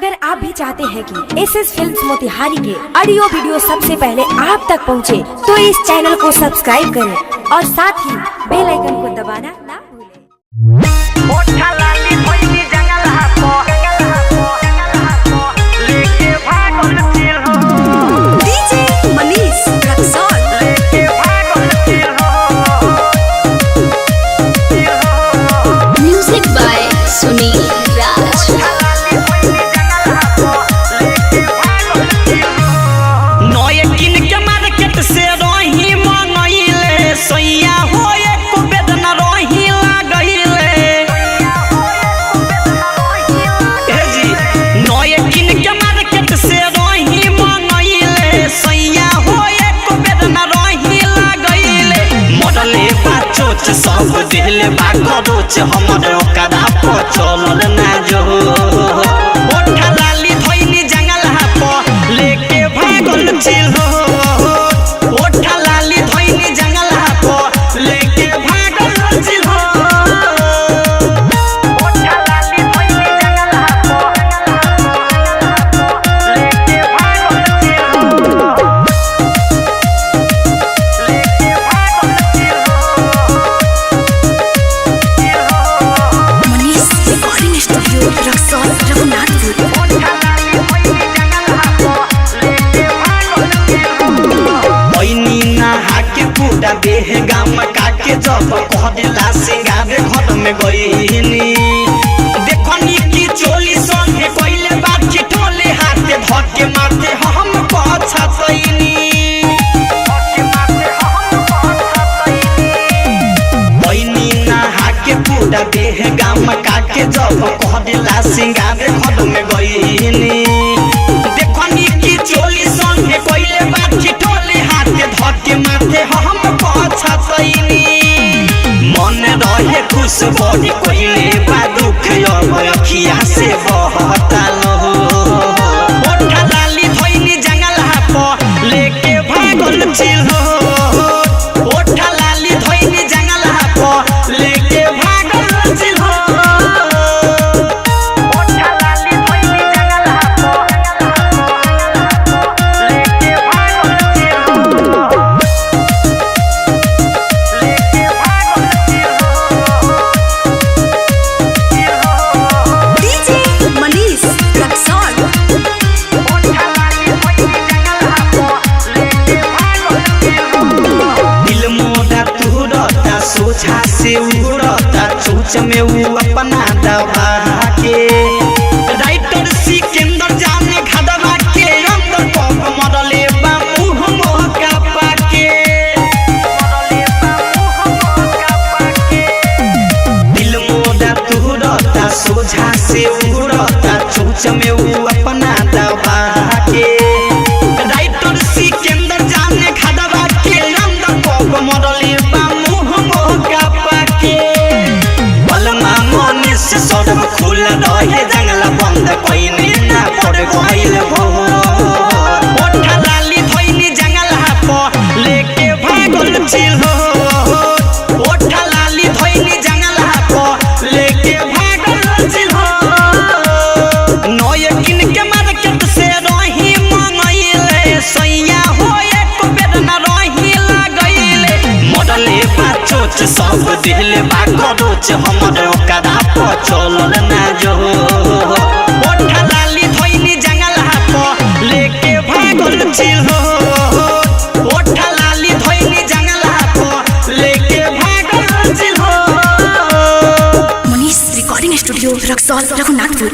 अगर आप भी चाहते हैं कि एसएस फिल्म्स मोतिहारी के ऑडियो वीडियो सबसे पहले आप तक पहुंचे, तो इस चैनल को सब्सक्राइब करें और साथ ही बेल आइकन को दबाना ना भूलें। म्यूजिक बाय सुनील राज। नए किन के मार्केट से रही मंगइले सैया हो एक बेदना रही लागइले हे जी। नए किन के मार्केट से रही मंगइले सैया हो एक बेदना रही लागइले। मॉडले बाचोच सब दिल बा करोच हमर ओकरा पर चलल ना जो। ओठा लाली धइनी जंगल हाप लेके भागल चिल्हो। ओठा लाली धइनी जंगल हाप लेके भागल चिल्हो। ओठा लाली धइनी जंगल हाप लेके भागल चिल्हो। लेके भागल चिल्हो। Manish recording studio Raxaul Raghunathpur. पूरा देह गाम काके जब कहला सिंगार घर में गईनी देखनी की चोली संगे पहले बात ठिठोले हाथे धके मारते हम पछतईनी। बईनी नहा के पूरा देह गाम काके जब कहला सिंगार घर में गईनी देखनी की चोली संगे पहले बात ठिठोले हाथे धके मारते हम पछतईनी। मन रहे खुश बड़ी कोइले बा दुख अब अखिया से बहतालो। ओठा लाली धइनी जंगल हाप लेके भागल चिल्हो। ओठा लाली धइनी जंगल हाप लेके भागल चिल्हो। ओठा लाली धइनी जंगल हाप लेके भागल चिल्हो। मनीष रक्सौल। दिल मोड़ा तुरता सोचा से उड़ता चूच में वो अपना दबा के। राइटर सिकंदर जाने खदवा के अंदर कब मरले बा मुंह मोहका पाके। दिल मोड़ा तुरता सोचा से उड़ता चूच में वो अपना दबा के। राइटर सिकंदर जाने खदवा के अंदर कब मरले बा मुंह मोहका पाके। बलमा मने से सड़क खुल रहे जंगला बंद कइने ना पड़ गइल भो। ओठा लाली धइनी जंगल हाप लेके भागल चिल्हो। ओठा लाली धइनी जंगल हाप लेके भागल चिल्हो। नए किन के मार्केट से रही मंगइले सैया हो एक बेदना रही लागइले। मॉडले बाचोच सब दिल बा करोच हमर ओकरा पर चलल ना जो। ओठा लाली धइनी जंगल हाप लेके भागल चिल्हो। ओठा लाली धइनी जंगल हाप लेके भागल चिल्हो। Manish recording studio Raxaul Raghunathpur.